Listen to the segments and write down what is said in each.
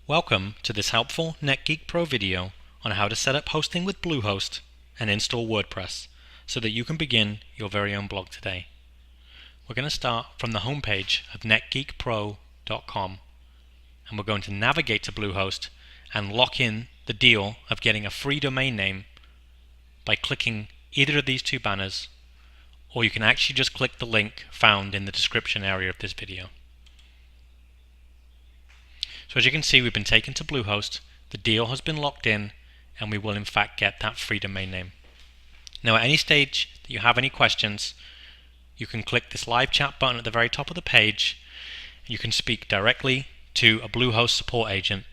Welcome to this helpful NetGeek Pro video on how to set up hosting with Bluehost and install WordPress so that you can begin your very own blog today. We're going to start from the homepage of netgeekpro.com and we're going to navigate to Bluehost and lock in the deal of getting a free domain name by clicking either of these two banners, or you can actually just click the link found in the description area of this video. So as you can see, we've been taken to Bluehost, the deal has been locked in, and we will in fact get that free domain name. Now at any stage that you have any questions, you can click this live chat button at the very top of the page. You can speak directly to a Bluehost support agent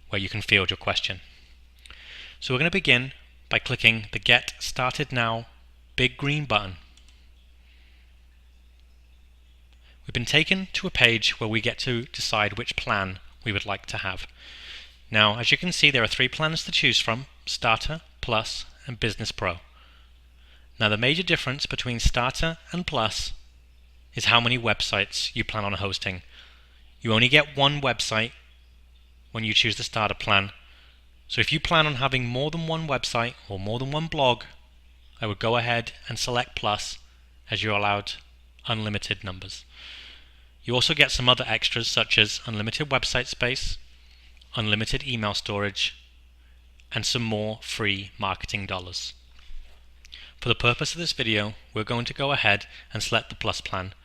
where you can field your question. So we're going to begin by clicking the Get Started Now big green button. We've been taken to a page where we get to decide which plan we would like to have. Now, as you can see, there are three plans to choose from: Starter, Plus, and Business Pro. Now, the major difference between Starter and Plus is how many websites you plan on hosting. You only get one website when you choose the Starter plan. So if you plan on having more than one website or more than one blog, I would go ahead and select Plus, as you're allowed unlimited numbers. You also get some other extras such as unlimited website space, unlimited email storage, and some more free marketing dollars. For the purpose of this video, we're going to go ahead and select the Plus plan,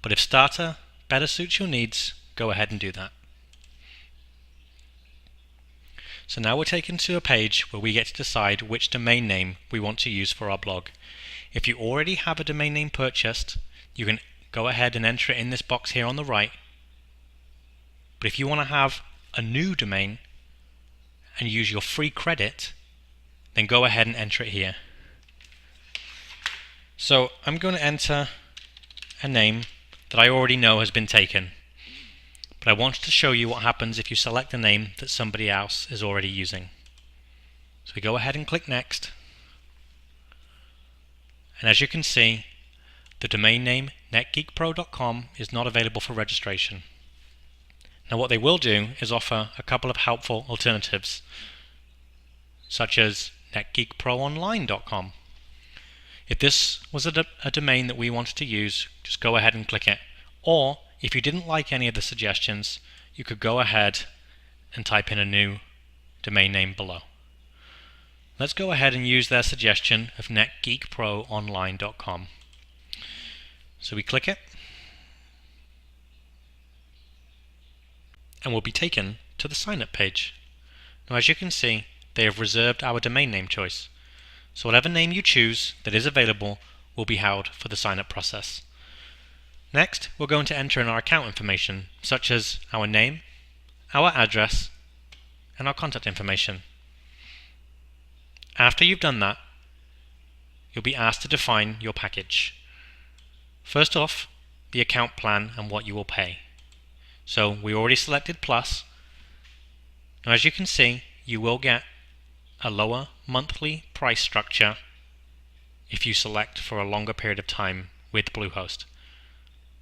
but if Starter better suits your needs, go ahead and do that. So now we're taken to a page where we get to decide which domain name we want to use for our blog. If you already have a domain name purchased, you can go ahead and enter it in this box here on the right. But if you want to have a new domain and use your free credit, then go ahead and enter it here. So I'm going to enter a name that I already know has been taken, but I wanted to show you what happens if you select a name that somebody else is already using. So we go ahead and click Next, and as you can see, the domain name netgeekpro.com is not available for registration. Now what they will do is offer a couple of helpful alternatives, such as netgeekproonline.com. If this was a domain that we wanted to use, just go ahead and click it. Or if you didn't like any of the suggestions, you could go ahead and type in a new domain name below. Let's go ahead and use their suggestion of netgeekproonline.com. So we click it, and we'll be taken to the sign up page. Now as you can see, they have reserved our domain name choice. So whatever name you choose that is available will be held for the sign up process. Next, we're going to enter in our account information, such as our name, our address, and our contact information. After you've done that, you'll be asked to define your package. First off, the account plan and what you will pay. So we already selected Plus. Now as you can see, you will get a lower monthly price structure if you select for a longer period of time with Bluehost.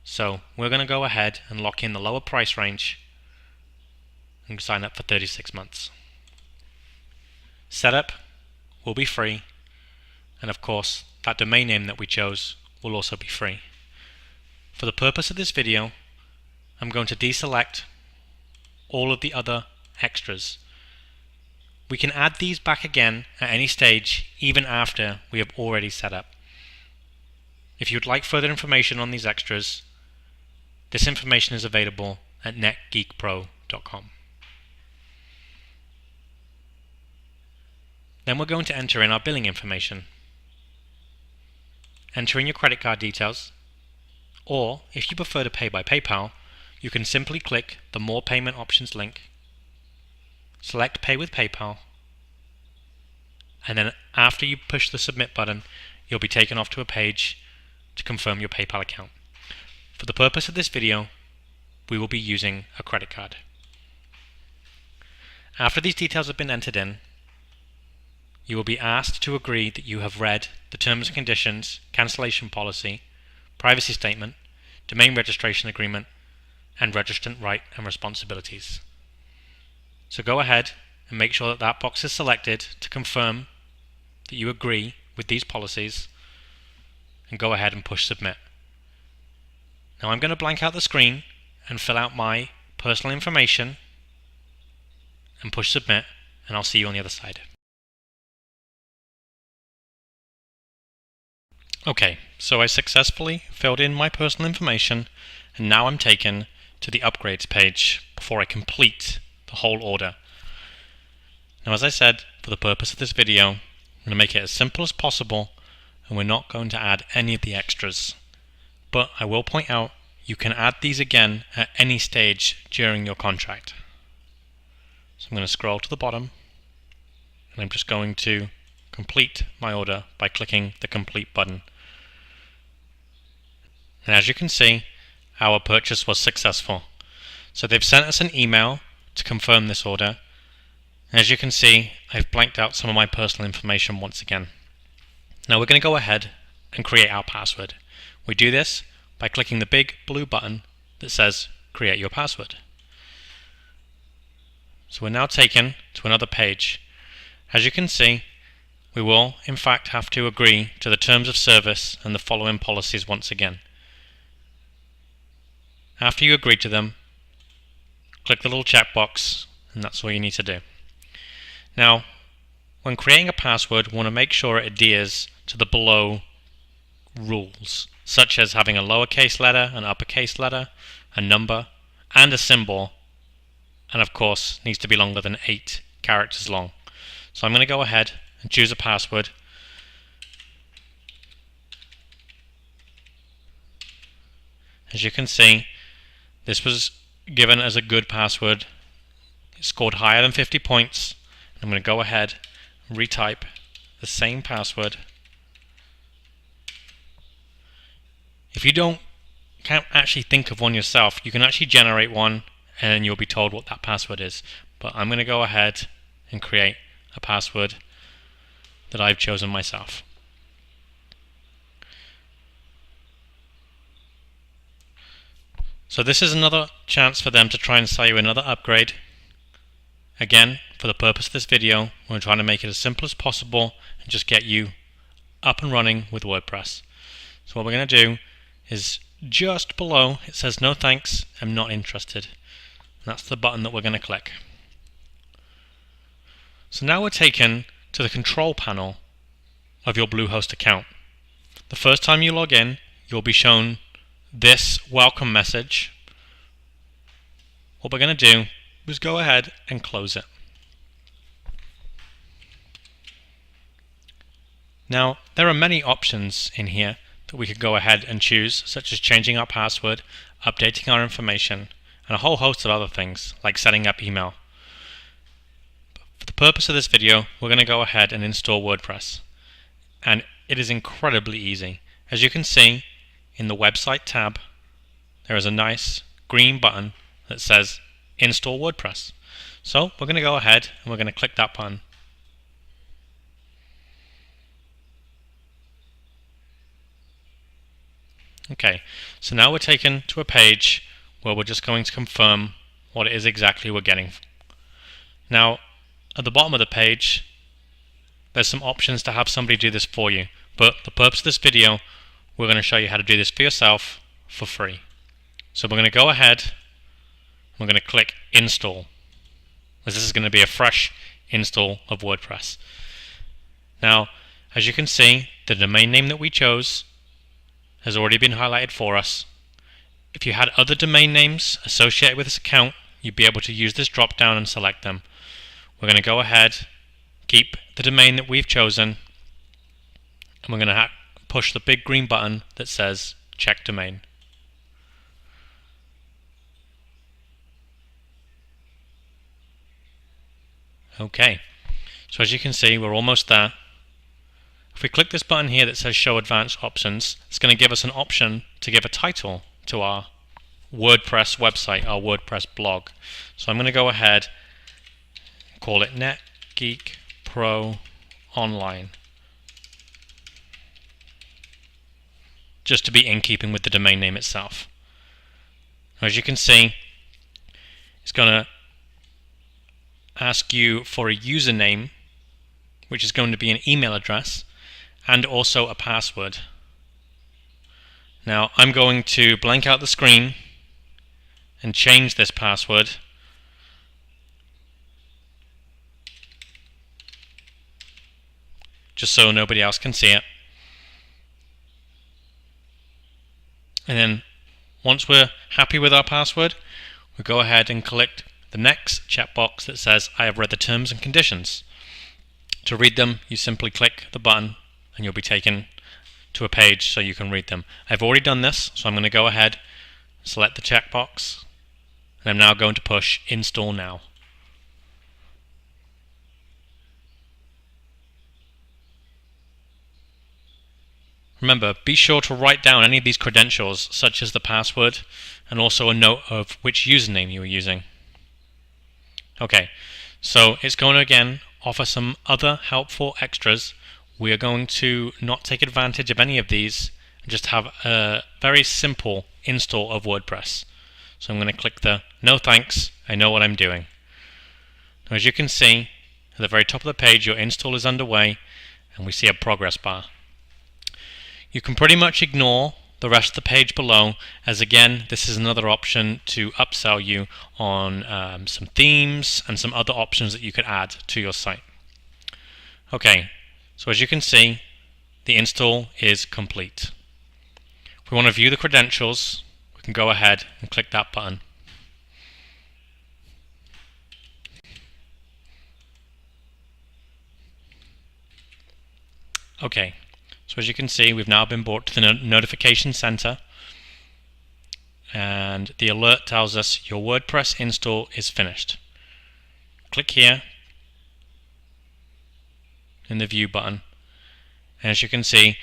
So we're going to go ahead and lock in the lower price range and sign up for 36 months. Setup will be free, and of course that domain name that we chose will also be free. For the purpose of this video, I'm going to deselect all of the other extras. We can add these back again at any stage, even after we have already set up. If you'd like further information on these extras, this information is available at netgeekpro.com. Then we're going to enter in our billing information. Enter in your credit card details, or if you prefer to pay by PayPal, you can simply click the More Payment Options link, select Pay with PayPal, and then after you push the Submit button, you'll be taken off to a page to confirm your PayPal account. For the purpose of this video, we will be using a credit card. After these details have been entered in, you will be asked to agree that you have read the terms and conditions, cancellation policy, privacy statement, domain registration agreement, and registrant right and responsibilities. So go ahead and make sure that that box is selected to confirm that you agree with these policies, and go ahead and push submit. Now I'm going to blank out the screen and fill out my personal information and push submit, and I'll see you on the other side. Okay, so I successfully filled in my personal information, and now I'm taken to the upgrades page before I complete the whole order. Now, as I said, for the purpose of this video, I'm going to make it as simple as possible, and we're not going to add any of the extras. But I will point out you can add these again at any stage during your contract. So I'm going to scroll to the bottom, and I'm just going to complete my order by clicking the complete button. And as you can see, our purchase was successful. So they've sent us an email to confirm this order. And as you can see, I've blanked out some of my personal information once again. Now we're going to go ahead and create our password. We do this by clicking the big blue button that says create your password. So we're now taken to another page. As you can see, we will in fact have to agree to the terms of service and the following policies once again. After you agree to them, click the little checkbox, and that's all you need to do. Now, when creating a password, we want to make sure it adheres to the below rules, such as having a lowercase letter, an uppercase letter, a number, and a symbol, and of course needs to be longer than 8 characters long. So I'm going to go ahead and choose a password. As you can see, this was given as a good password. It scored higher than 50 points. I'm going to go ahead and retype the same password. If you can't actually think of one yourself, you can actually generate one and you'll be told what that password is. But I'm going to go ahead and create a password that I've chosen myself. So this is another chance for them to try and sell you another upgrade. Again, for the purpose of this video, we're trying to make it as simple as possible and just get you up and running with WordPress. So what we're going to do is just below it says no thanks, I'm not interested. And that's the button that we're going to click. So now we're taken to the control panel of your Bluehost account. The first time you log in, you'll be shown this welcome message. What we're going to do is go ahead and close it. Now, there are many options in here that we could go ahead and choose, such as changing our password, updating our information, and a whole host of other things, like setting up email. But for the purpose of this video, we're going to go ahead and install WordPress. And it is incredibly easy. As you can see, in the website tab, there is a nice green button that says install WordPress. So we're going to go ahead and we're going to click that button. Okay, so now we're taken to a page where we're just going to confirm what it is exactly we're getting. Now, at the bottom of the page, there's some options to have somebody do this for you, but the purpose of this video, we're going to show you how to do this for yourself for free. So we're going to go ahead, we're going to click install, as this is going to be a fresh install of WordPress. Now, as you can see, the domain name that we chose has already been highlighted for us. If you had other domain names associated with this account, you'd be able to use this drop down and select them. We're going to go ahead, keep the domain that we've chosen, and we're going to push the big green button that says check domain. Okay, so as you can see, we're almost there. If we click this button here that says show advanced options, it's going to give us an option to give a title to our WordPress website, our WordPress blog. So I'm going to go ahead and call it NetGeek Pro Online, just to be in keeping with the domain name itself. As you can see, it's going to ask you for a username, which is going to be an email address, and also a password. Now I'm going to blank out the screen and change this password just so nobody else can see it. And then once we're happy with our password, we go ahead and click the next checkbox that says I have read the terms and conditions. To read them, you simply click the button and you'll be taken to a page so you can read them. I've already done this, so I'm going to go ahead, select the checkbox, and I'm now going to push Install Now. Remember, be sure to write down any of these credentials, such as the password, and also a note of which username you are using. Okay, so it's going to again offer some other helpful extras. We are going to not take advantage of any of these and just have a very simple install of WordPress. So I'm going to click the no thanks, I know what I'm doing. Now, as you can see, at the very top of the page, your install is underway and we see a progress bar. You can pretty much ignore the rest of the page below, as again, this is another option to upsell you on some themes and some other options that you could add to your site. Okay, so as you can see, the install is complete. If we want to view the credentials, we can go ahead and click that button. Okay, so as you can see, we've now been brought to the notification center, and the alert tells us your WordPress install is finished. Click here in the view button, and as you can see,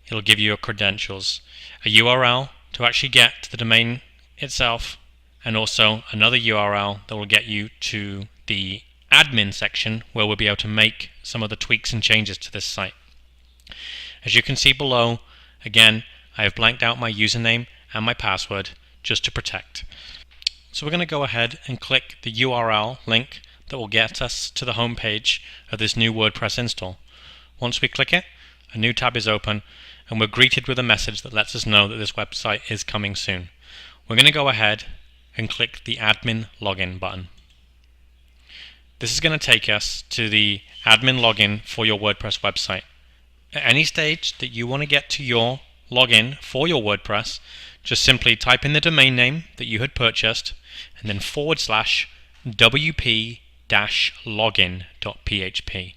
it'll give you your credentials, a URL to actually get to the domain itself, and also another URL that will get you to the admin section where we'll be able to make some of the tweaks and changes to this site. As you can see below, again, I have blanked out my username and my password just to protect. So we're going to go ahead and click the URL link that will get us to the home page of this new WordPress install. Once we click it, a new tab is open and we're greeted with a message that lets us know that this website is coming soon. We're going to go ahead and click the admin login button. This is going to take us to the admin login for your WordPress website. At any stage that you want to get to your login for your WordPress, just simply type in the domain name that you had purchased and then /wp-login.php.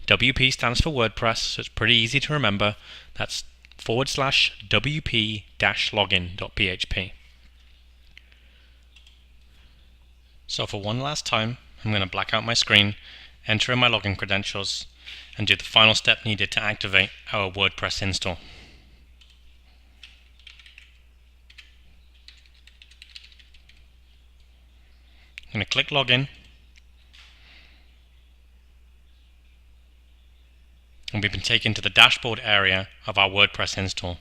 WP stands for WordPress, so it's pretty easy to remember. That's /wp-login.php. So for one last time, I'm going to black out my screen, enter in my login credentials, and do the final step needed to activate our WordPress install. I'm going to click login, and we've been taken to the dashboard area of our WordPress install.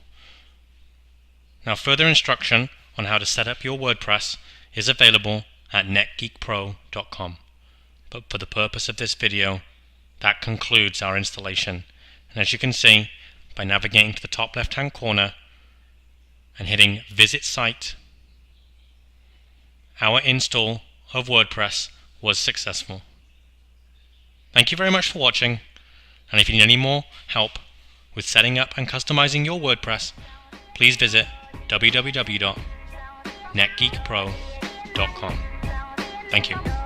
Now, further instruction on how to set up your WordPress is available at netgeekpro.com, but for the purpose of this video, that concludes our installation. And as you can see, by navigating to the top left hand corner and hitting Visit Site, our install of WordPress was successful. Thank you very much for watching, and if you need any more help with setting up and customizing your WordPress, please visit www.netgeekpro.com. Thank you.